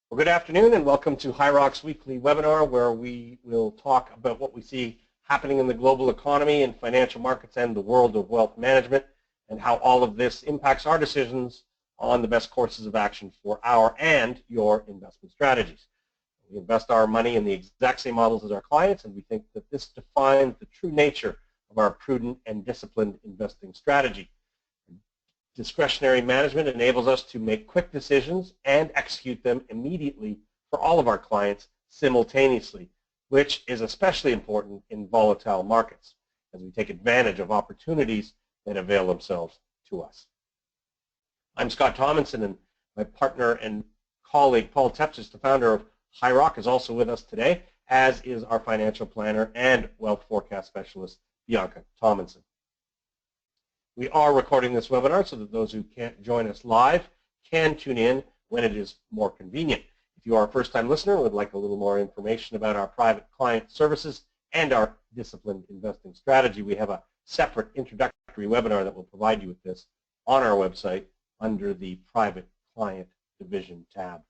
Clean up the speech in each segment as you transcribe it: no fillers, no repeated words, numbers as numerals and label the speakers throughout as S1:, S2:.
S1: Well, good afternoon and welcome to HYROX's weekly webinar where we will talk about what we see happening in the global economy and financial markets and the world of wealth management and how all of this impacts our decisions on the best courses of action for our and your investment strategies. We invest our money in the exact same models as our clients, and we think that this defines the true nature of our prudent and disciplined investing strategy. Discretionary management enables us to make quick decisions and execute them immediately for all of our clients simultaneously, which is especially important in volatile markets as we take advantage of opportunities that avail themselves to us. I'm Scott Tomlinson, and my partner and colleague Paul Tepsis, the founder of HYROX, is also with us today, as is our financial planner and wealth forecast specialist, Bianca Tomlinson. We are recording this webinar so that those who can't join us live can tune in when it is more convenient. If you are a first-time listener and would like a little more information about our private client services and our disciplined investing strategy, we have a separate introductory webinar that will provide you with this on our website under the Private Client Division tab.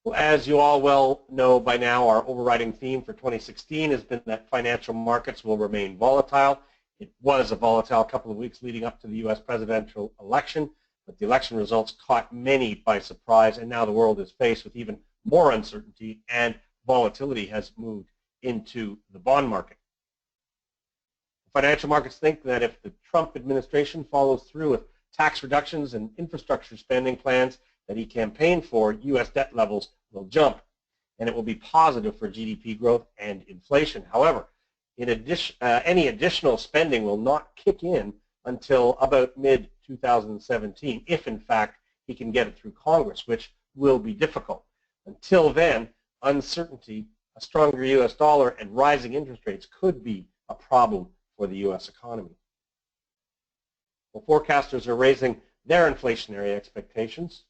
S1: Well, as you all well know by now, our overriding theme for 2016 has been that financial markets will remain volatile. It was a volatile couple of weeks leading up to the U.S. presidential election, but the election results caught many by surprise, and now the world is faced with even more uncertainty, and volatility has moved into the bond market. Financial markets think that if the Trump administration follows through with tax reductions and infrastructure spending plans that he campaigned for, U.S. debt levels will jump, and it will be positive for GDP growth and inflation. However, any additional spending will not kick in until about mid-2017, if in fact he can get it through Congress, which will be difficult. Until then, uncertainty, a stronger U.S. dollar, and rising interest rates could be a problem for the U.S. economy. Well, forecasters are raising their inflationary expectations,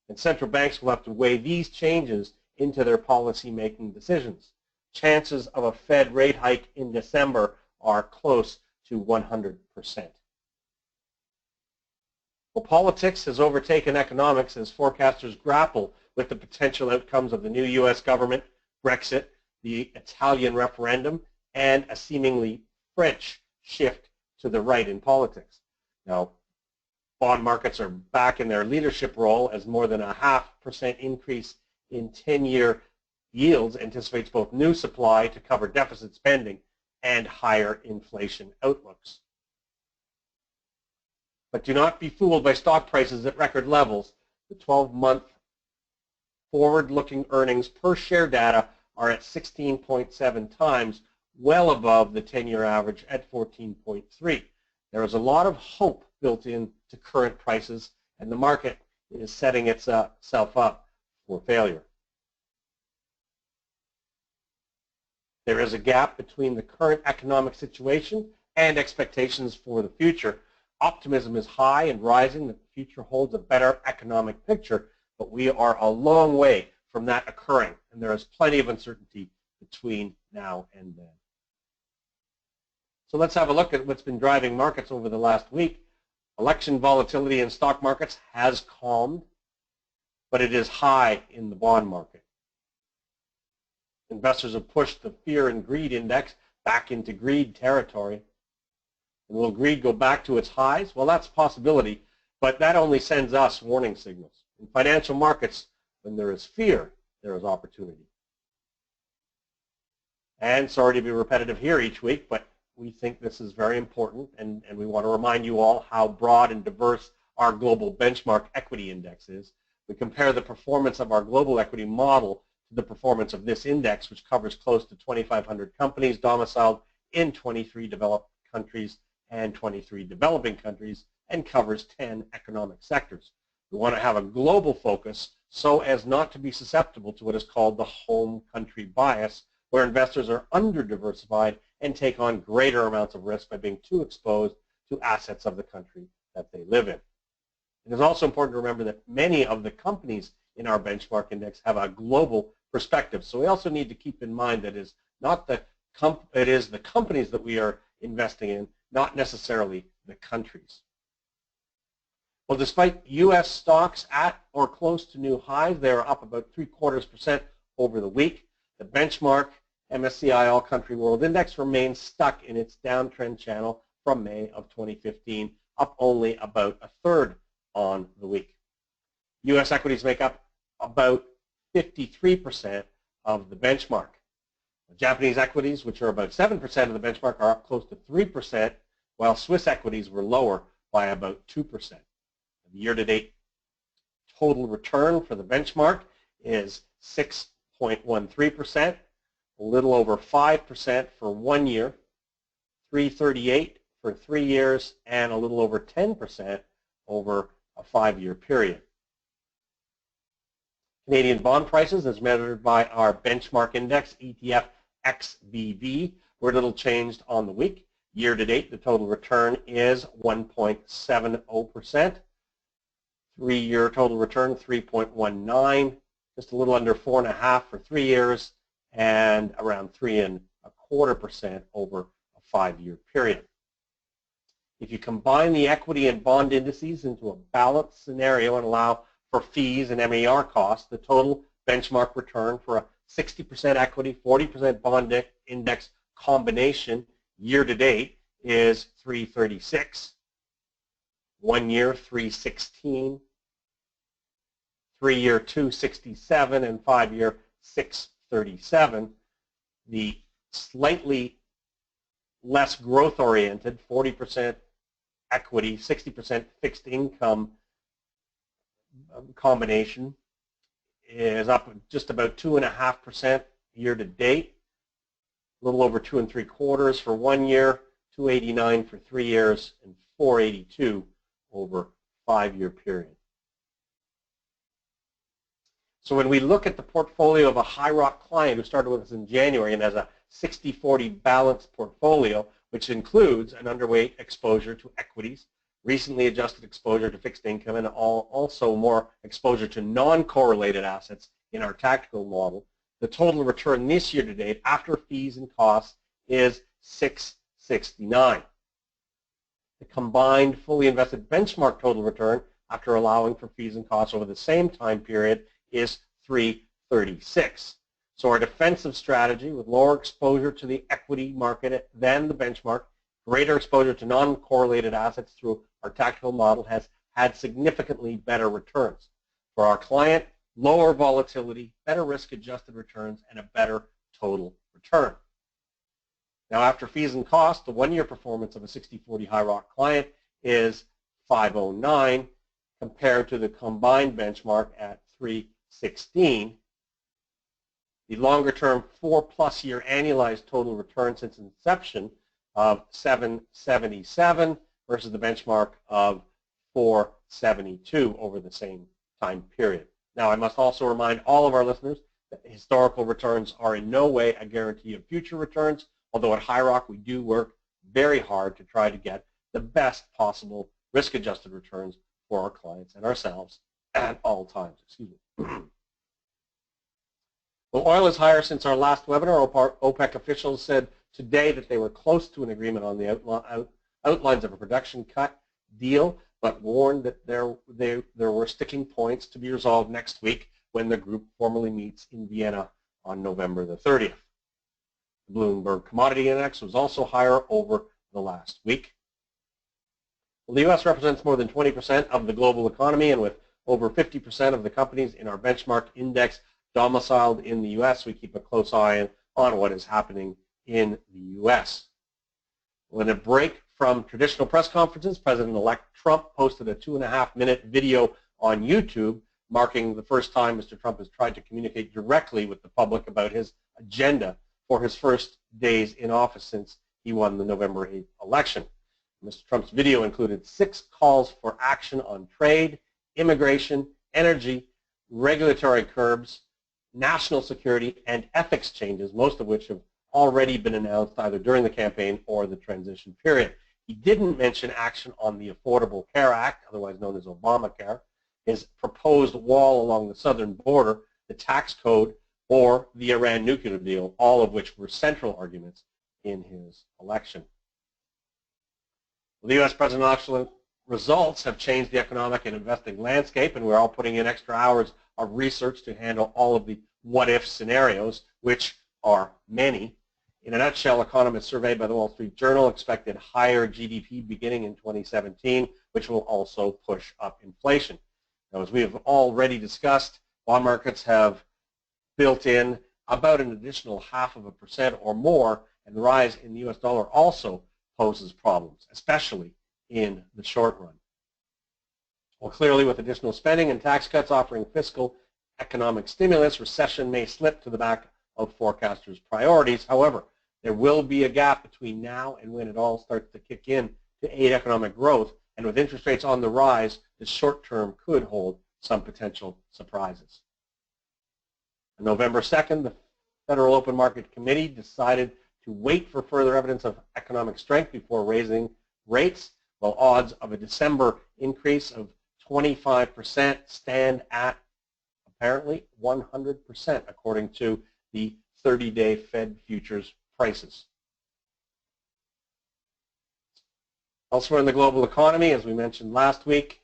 S1: and central banks will have to weigh these changes into their policy-making decisions. Chances of a Fed rate hike in December are close to 100%. Well, politics has overtaken economics as forecasters grapple with the potential outcomes of the new U.S. government, Brexit, the Italian referendum, and a seemingly French shift to the right in politics. Now, bond markets are back in their leadership role as more than a 0.5% increase in 10-year yields anticipates both new supply to cover deficit spending and higher inflation outlooks. But do not be fooled by stock prices at record levels. The 12-month forward-looking earnings per share data are at 16.7 times, well above the 10-year average at 14.3. There is a lot of hope built into current prices, and the market is setting itself up for failure. There is a gap between the current economic situation and expectations for the future. Optimism is high and rising that the future holds a better economic picture, but we are a long way from that occurring, and there is plenty of uncertainty between now and then. So let's have a look at what's been driving markets over the last week. Election volatility in stock markets has calmed, but it is high in the bond market. Investors have pushed the fear and greed index back into greed territory. And will greed go back to its highs? Well, that's a possibility, but that only sends us warning signals. In financial markets, when there is fear, there is opportunity. And sorry to be repetitive here each week, but we think this is very important, and we want to remind you all how broad and diverse our global benchmark equity index is. We compare the performance of our global equity model to the performance of this index, which covers close to 2,500 companies domiciled in 23 developed countries and 23 developing countries, and covers 10 economic sectors. We want to have a global focus so as not to be susceptible to what is called the home country bias, where investors are under-diversified and take on greater amounts of risk by being too exposed to assets of the country that they live in. It is also important to remember that many of the companies in our benchmark index have a global perspective. So we also need to keep in mind that it is the companies that we are investing in, not necessarily the countries. Well, despite U.S. stocks at or close to new highs, they're up about 0.75% over the week. The benchmark MSCI All Country World Index remains stuck in its downtrend channel from May of 2015, up only about a third on the week. U.S. equities make up about 53% of the benchmark. Japanese equities, which are about 7% of the benchmark, are up close to 3%, while Swiss equities were lower by about 2%. The year-to-date total return for the benchmark is 6.13%, a little over 5% for 1 year, 3.38 for 3 years, and a little over 10% over a 5-year period. Canadian bond prices, as measured by our benchmark index, ETF XBB, were little changed on the week. Year-to-date, the total return is 1.70%. 3-year total return, 3.19, just a little under 4.5 for 3 years, and around 3.25% over a 5-year period. If you combine the equity and bond indices into a balanced scenario and allow for fees and MER costs, the total benchmark return for a 60% equity, 40% bond index combination year-to-date is 336, 1 year 316, 3-year 267, and 5-year 637. The slightly less growth-oriented 40% equity, 60% fixed income combination is up just about 2.5% year-to-date, a little over 2.75 for 1 year, 289 for 3 years, and 482 over a 5-year period. So when we look at the portfolio of a HIROC client who started with us in January and has a 60-40 balanced portfolio, which includes an underweight exposure to equities, recently adjusted exposure to fixed income, and also more exposure to non-correlated assets in our tactical model, the total return this year to date after fees and costs is 669. The combined fully invested benchmark total return after allowing for fees and costs over the same time period is 336. So our defensive strategy with lower exposure to the equity market than the benchmark, greater exposure to non-correlated assets through our tactical model has had significantly better returns. For our client, lower volatility, better risk-adjusted returns, and a better total return. Now after fees and costs, the 1-year performance of a 60-40 HIROC client is 509 compared to the combined benchmark at 316. The longer-term 4+ year annualized total return since inception of 777 versus the benchmark of 472 over the same time period. Now, I must also remind all of our listeners that historical returns are in no way a guarantee of future returns, although at HIROC we do work very hard to try to get the best possible risk-adjusted returns for our clients and ourselves at all times. Excuse me. Well, oil is higher since our last webinar. OPEC officials said today that they were close to an agreement on the outlines of a production cut deal, but warned that there were sticking points to be resolved next week when the group formally meets in Vienna on November the 30th. The Bloomberg Commodity Index was also higher over the last week. Well, the U.S. represents more than 20% of the global economy, and with over 50% of the companies in our benchmark index domiciled in the U.S., we keep a close eye on what is happening in the U.S. Well, in a break from traditional press conferences, President-elect Trump posted a 2.5-minute video on YouTube marking the first time Mr. Trump has tried to communicate directly with the public about his agenda for his first days in office since he won the November 8th election. Mr. Trump's video included 6 calls for action on trade, immigration, energy, regulatory curbs, national security, and ethics changes, most of which have already been announced either during the campaign or the transition period. He didn't mention action on the Affordable Care Act, otherwise known as Obamacare, his proposed wall along the southern border, the tax code, or the Iran nuclear deal, all of which were central arguments in his election. The U.S. presidential results have changed the economic and investing landscape, and we're all putting in extra hours of research to handle all of the what-if scenarios, which are many. In a nutshell, economists surveyed by the Wall Street Journal expected higher GDP beginning in 2017, which will also push up inflation. Now, as we have already discussed, bond markets have built in about an additional 0.5% or more, and the rise in the US dollar also poses problems, especially in the short run. Well, clearly, with additional spending and tax cuts offering fiscal economic stimulus, recession may slip to the back of forecasters' priorities. However, there will be a gap between now and when it all starts to kick in to aid economic growth, and with interest rates on the rise, the short term could hold some potential surprises. On November 2nd, the Federal Open Market Committee decided to wait for further evidence of economic strength before raising rates, while odds of a December increase of 25% stand at apparently 100%, according to the 30-day Fed futures prices. Elsewhere in the global economy, as we mentioned last week,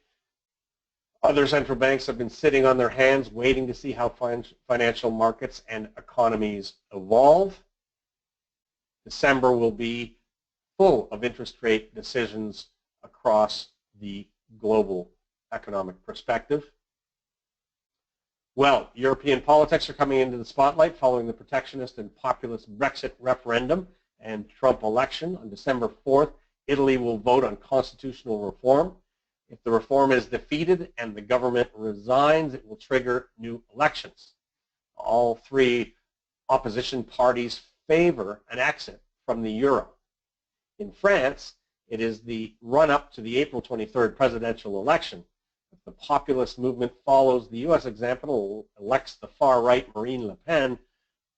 S1: other central banks have been sitting on their hands waiting to see how financial markets and economies evolve. December will be full of interest rate decisions across the global economic perspective. Well, European politics are coming into the spotlight following the protectionist and populist Brexit referendum and Trump election. On December 4th, Italy will vote on constitutional reform. If the reform is defeated and the government resigns, it will trigger new elections. All three opposition parties favor an exit from the euro. In France, it is the run-up to the April 23rd presidential election. If the populist movement follows the U.S. example, elects the far-right Marine Le Pen,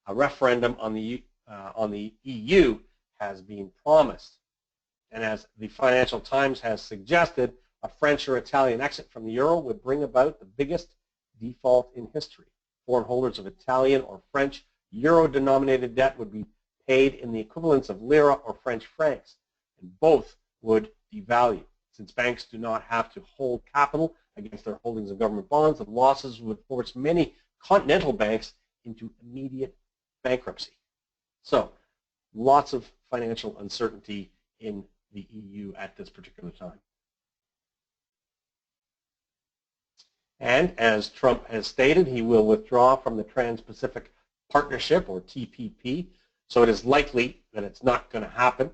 S1: a referendum on the EU has been promised. And as the Financial Times has suggested, a French or Italian exit from the euro would bring about the biggest default in history. Foreign holders of Italian or French euro-denominated debt would be paid in the equivalents of lira or French francs, and both would devalue. Since banks do not have to hold capital against their holdings of government bonds, the losses would force many continental banks into immediate bankruptcy. So, lots of financial uncertainty in the EU at this particular time. And as Trump has stated, he will withdraw from the Trans-Pacific Partnership, or TPP, so it is likely that it's not going to happen.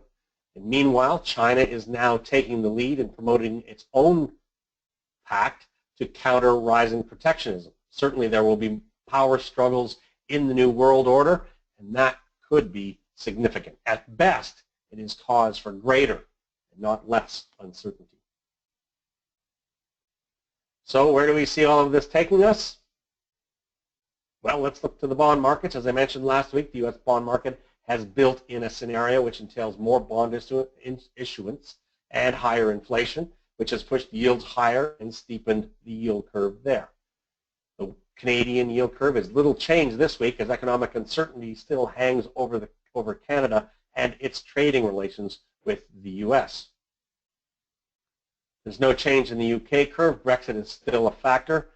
S1: And meanwhile, China is now taking the lead in promoting its own pact to counter rising protectionism. Certainly there will be power struggles in the New World Order, and that could be significant. At best, it is cause for greater and not less uncertainty. So where do we see all of this taking us? Well, let's look to the bond markets. As I mentioned last week, the U.S. bond market has built in a scenario which entails more bond issuance and higher inflation, which has pushed yields higher and steepened the yield curve there. The Canadian yield curve is little changed this week as economic uncertainty still hangs over Canada and its trading relations with the U.S. There's no change in the UK curve. Brexit is still a factor,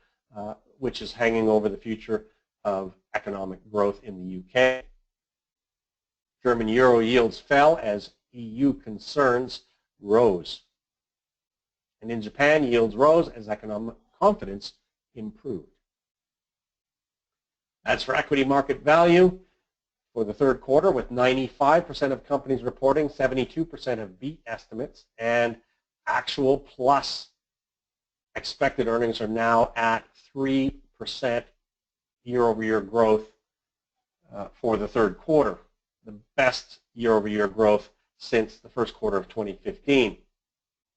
S1: which is hanging over the future of economic growth in the UK. German euro yields fell as EU concerns rose. And in Japan, yields rose as economic confidence improved. As for equity market value for the third quarter, with 95% of companies reporting, 72% have beat estimates, and actual plus expected earnings are now at 3% year-over-year growth for the third quarter, the best year-over-year growth since the first quarter of 2015,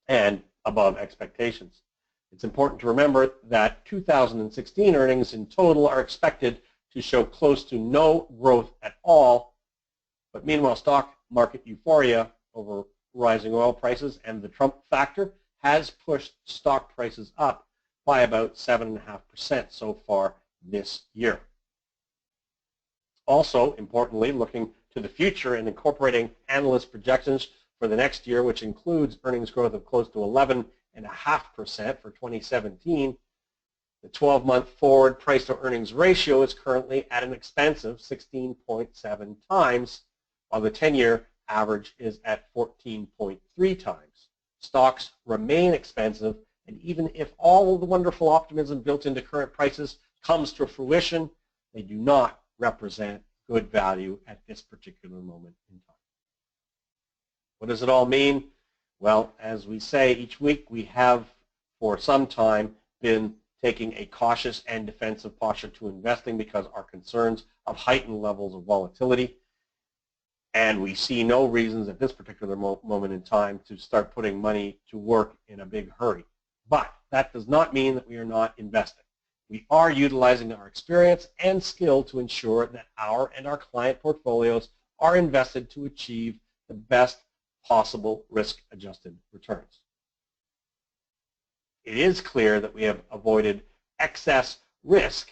S1: and above expectations. It's important to remember that 2016 earnings in total are expected to show close to no growth at all, but meanwhile stock market euphoria over rising oil prices and the Trump factor has pushed stock prices up by about 7.5% so far this year. Also, importantly, looking to the future and incorporating analyst projections for the next year, which includes earnings growth of close to 11 for 2017, the 12-month forward price-to-earnings ratio is currently at an expensive 16.7 times, while the 10-year average is at 14.3 times. Stocks remain expensive, and even if all the wonderful optimism built into current prices comes to fruition, they do not represent good value at this particular moment in time. What does it all mean? Well, as we say each week, we have for some time been taking a cautious and defensive posture to investing because our concerns of heightened levels of volatility, and we see no reasons at this particular moment in time to start putting money to work in a big hurry. But that does not mean that we are not investing. We are utilizing our experience and skill to ensure that our and our client portfolios are invested to achieve the best possible risk-adjusted returns. It is clear that we have avoided excess risk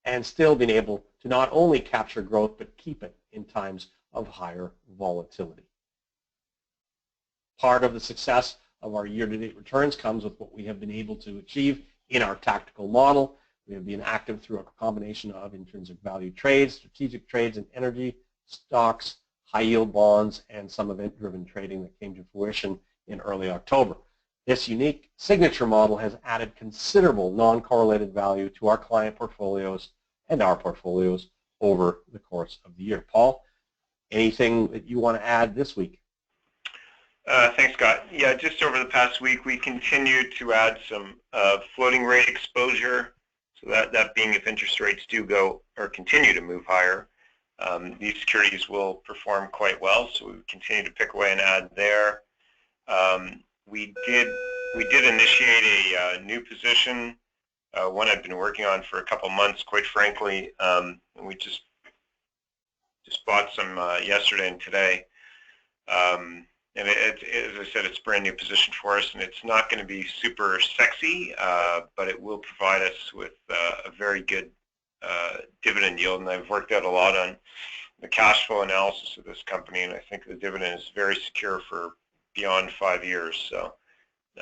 S1: and still been able to not only capture growth but keep it in times of higher volatility. Part of the success of our year-to-date returns comes with what we have been able to achieve in our tactical model. We have been active through a combination of intrinsic value trades, strategic trades in energy, stocks, high-yield bonds, and some event-driven trading that came to fruition in early October. This unique signature model has added considerable non-correlated value to our client portfolios and our portfolios over the course of the year. Paul, anything that you want to add this week?
S2: Thanks, Scott. Yeah, just over the past week, we continued to add some floating rate exposure. So that being if interest rates do go or continue to move higher, these securities will perform quite well. So we continue to pick away and add there. We did initiate a new position, one I've been working on for a couple months, quite frankly. And we just bought some yesterday and today. And as I said, it's a brand new position for us, and it's not going to be super sexy, but it will provide us with a very good dividend yield. And I've worked out a lot on the cash flow analysis of this company, and I think the dividend is very secure for beyond 5 years. So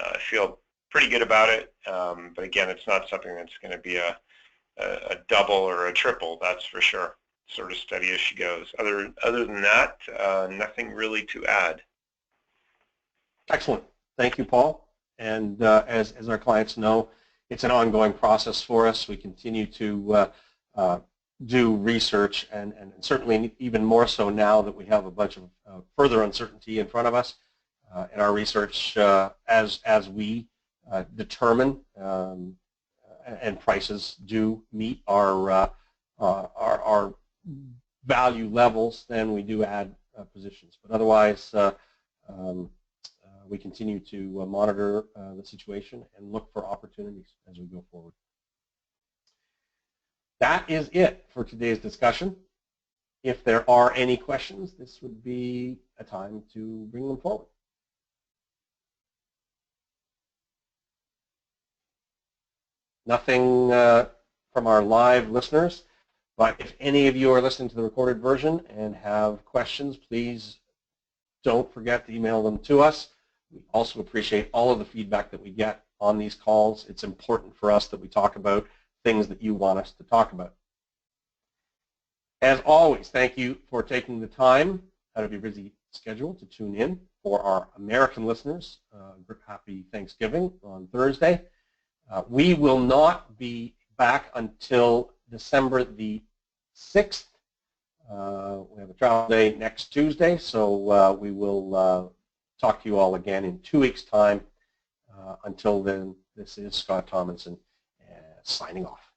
S2: I feel pretty good about it. But again, it's not something that's going to be a double or a triple, that's for sure. Sort of steady as she goes. Other than that, nothing really to add.
S1: Excellent. Thank you, Paul. And as our clients know, it's an ongoing process for us. We continue to do research, and certainly even more so now that we have a bunch of further uncertainty in front of us. In our research, as we determine and prices do meet our value levels, then we do add positions. But otherwise, we continue to monitor the situation and look for opportunities as we go forward. That is it for today's discussion. If there are any questions, this would be a time to bring them forward. Nothing from our live listeners, but if any of you are listening to the recorded version and have questions, please don't forget to email them to us. We also appreciate all of the feedback that we get on these calls. It's important for us that we talk about things that you want us to talk about. As always, thank you for taking the time out of your busy schedule to tune in. For our American listeners, happy Thanksgiving on Thursday. We will not be back until December the 6th. We have a travel day next Tuesday, so we will talk to you all again in 2 weeks' time. Until then, this is Scott Tomlinson signing off.